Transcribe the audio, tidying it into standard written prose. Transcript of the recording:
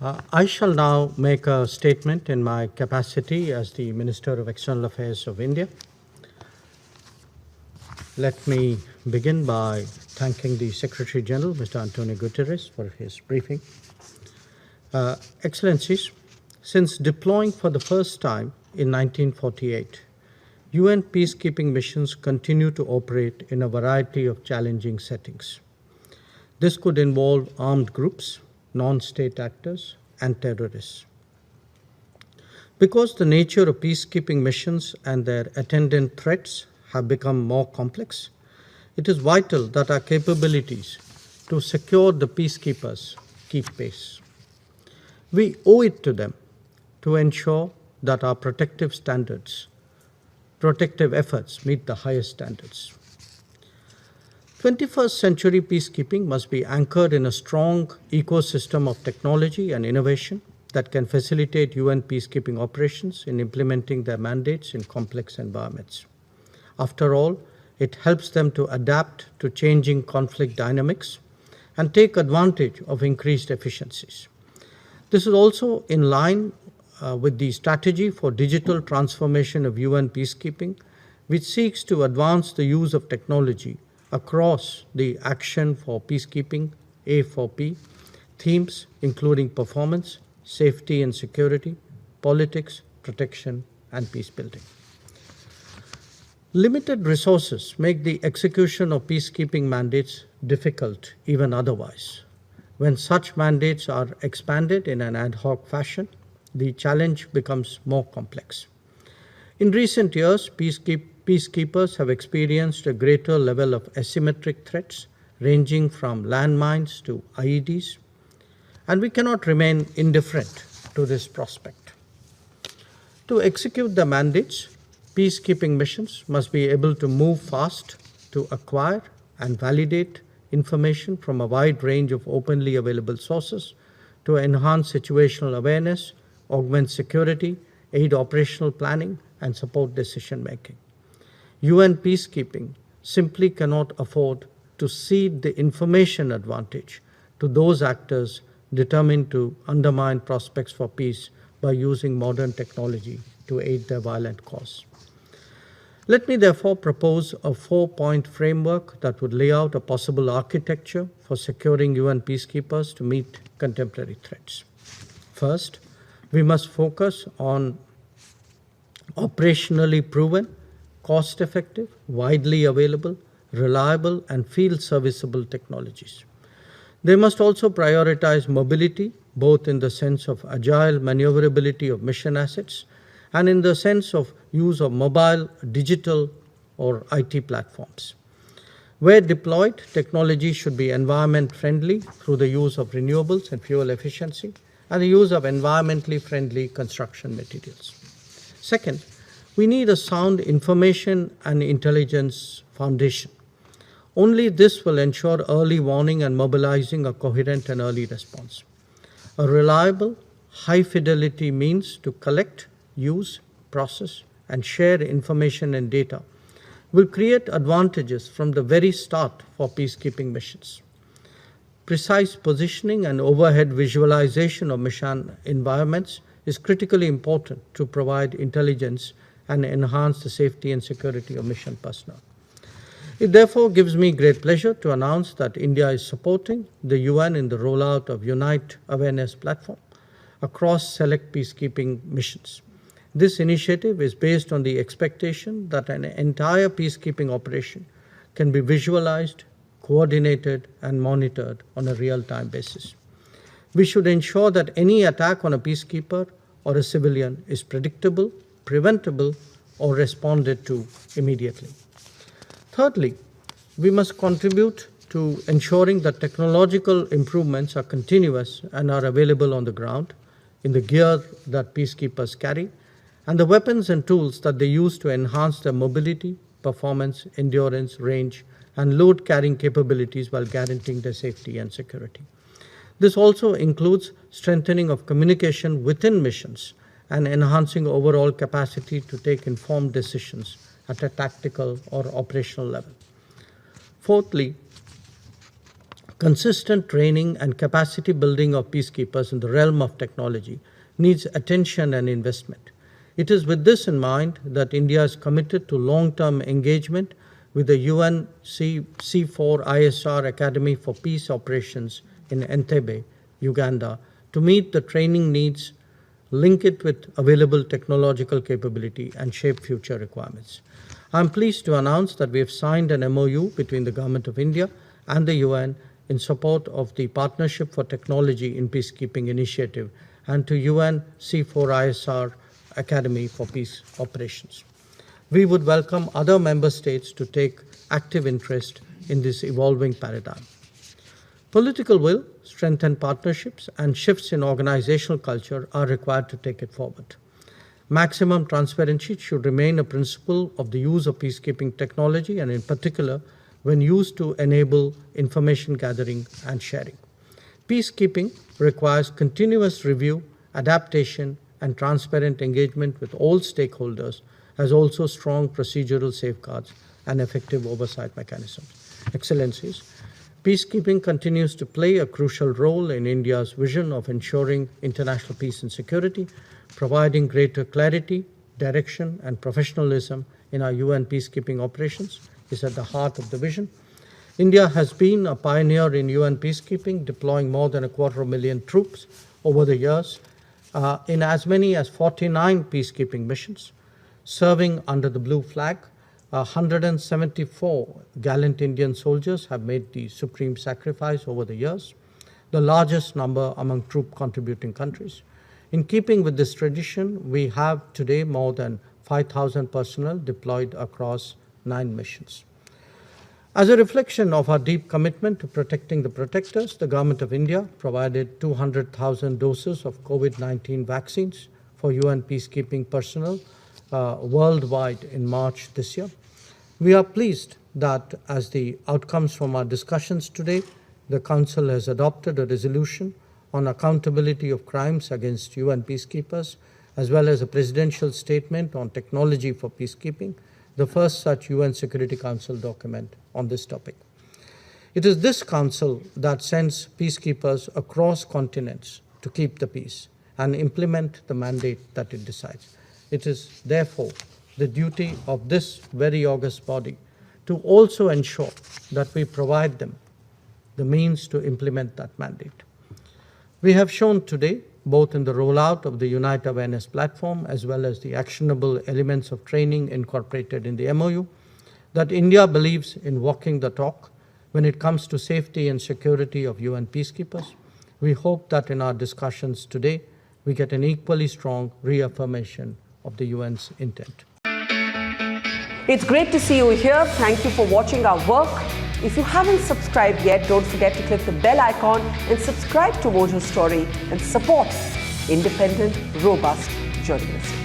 I shall now make a statement in my capacity as the Minister of External Affairs of India. Let me begin by thanking the Secretary General, Mr. Antonio Guterres, for his briefing. Excellencies, since deploying for the first time in 1948, UN peacekeeping missions continue to operate in a variety of challenging settings. This could involve armed groups, non-state actors, and terrorists. Because the nature of peacekeeping missions and their attendant threats have become more complex, it is vital that our capabilities to secure the peacekeepers keep pace. We owe it to them to ensure that our protective efforts meet the highest standards. 21st century peacekeeping must be anchored in a strong ecosystem of technology and innovation that can facilitate UN peacekeeping operations in implementing their mandates in complex environments. After all, it helps them to adapt to changing conflict dynamics and take advantage of increased efficiencies. This is also in line with the strategy for digital transformation of UN peacekeeping, which seeks to advance the use of technology across the Action for Peacekeeping, A4P, themes including performance, safety and security, politics, protection, and peace building. Limited resources make the execution of peacekeeping mandates difficult even otherwise. When such mandates are expanded in an ad hoc fashion, the challenge becomes more complex. In recent years, peacekeepers have experienced a greater level of asymmetric threats ranging from landmines to IEDs, and we cannot remain indifferent to this prospect. To execute the mandates, peacekeeping missions must be able to move fast to acquire and validate information from a wide range of openly available sources to enhance situational awareness, augment security, aid operational planning, and support decision making. UN peacekeeping simply cannot afford to cede the information advantage to those actors determined to undermine prospects for peace by using modern technology to aid their violent cause. Let me therefore propose a 4-point framework that would lay out a possible architecture for securing UN peacekeepers to meet contemporary threats. First, we must focus on operationally proven, cost-effective, widely available, reliable, and field-serviceable technologies. They must also prioritize mobility, both in the sense of agile maneuverability of mission assets and in the sense of use of mobile, digital, or IT platforms. Where deployed, technology should be environment-friendly through the use of renewables and fuel efficiency, and the use of environmentally friendly construction materials. Second, we need a sound information and intelligence foundation. Only this will ensure early warning and mobilizing a coherent and early response. A reliable, high-fidelity means to collect, use, process, and share information and data will create advantages from the very start for peacekeeping missions. Precise positioning and overhead visualization of mission environments is critically important to provide intelligence and enhance the safety and security of mission personnel. It therefore gives me great pleasure to announce that India is supporting the UN in the rollout of Unite Awareness Platform across select peacekeeping missions. This initiative is based on the expectation that an entire peacekeeping operation can be visualized, coordinated, and monitored on a real-time basis. We should ensure that any attack on a peacekeeper or a civilian is predictable, preventable, or responded to immediately. Thirdly, we must contribute to ensuring that technological improvements are continuous and are available on the ground in the gear that peacekeepers carry and the weapons and tools that they use to enhance their mobility, performance, endurance, range, and load-carrying capabilities while guaranteeing their safety and security. This also includes strengthening of communication within missions and enhancing overall capacity to take informed decisions at a tactical or operational level. Fourthly, Consistent training and capacity building of peacekeepers in the realm of technology needs attention and investment. It is with this in mind that India is committed to long-term engagement with the UN C4ISR Academy for Peace Operations in Entebbe, Uganda, to meet the training needs, link it with available technological capability, and shape future requirements. I am pleased to announce that we have signed an MOU between the Government of India and the UN in support of the Partnership for Technology in Peacekeeping initiative and to UN C4ISR Academy for Peace Operations. We would welcome other member states to take active interest in this evolving paradigm. Political will, strengthened partnerships, and shifts in organizational culture are required to take it forward. Maximum transparency should remain a principle of the use of peacekeeping technology, and in particular, when used to enable information gathering and sharing. Peacekeeping requires continuous review, adaptation, and transparent engagement with all stakeholders, as also strong procedural safeguards and effective oversight mechanisms. Excellencies, peacekeeping continues to play a crucial role in India's vision of ensuring international peace and security, providing greater clarity, direction, and professionalism in our UN peacekeeping operations is at the heart of the vision. India has been a pioneer in UN peacekeeping, deploying more than 250,000 troops over the years in as many as 49 peacekeeping missions, serving under the blue flag. 174 gallant Indian soldiers have made the supreme sacrifice over the years, the largest number among troop contributing countries. In keeping with this tradition, we have today more than 5,000 personnel deployed across 9 missions. As a reflection of our deep commitment to protecting the protectors, the Government of India provided 200,000 doses of COVID-19 vaccines for UN peacekeeping personnel worldwide in March this year. We are pleased that as the outcomes from our discussions today, the Council has adopted a resolution on accountability of crimes against UN peacekeepers, as well as a presidential statement on technology for peacekeeping, the first such UN Security Council document on this topic. It is this Council that sends peacekeepers across continents to keep the peace and implement the mandate that it decides. It is therefore the duty of this very august body to also ensure that we provide them the means to implement that mandate. We have shown today, both in the rollout of the Unite Awareness platform as well as the actionable elements of training incorporated in the MOU, that India believes in walking the talk when it comes to safety and security of UN peacekeepers. We hope that in our discussions today, we get an equally strong reaffirmation of the UN's intent. It's great to see you here. Thank you for watching our work. If you haven't subscribed yet, don't forget to click the bell icon and subscribe to Mojo Story and support independent, robust journalism.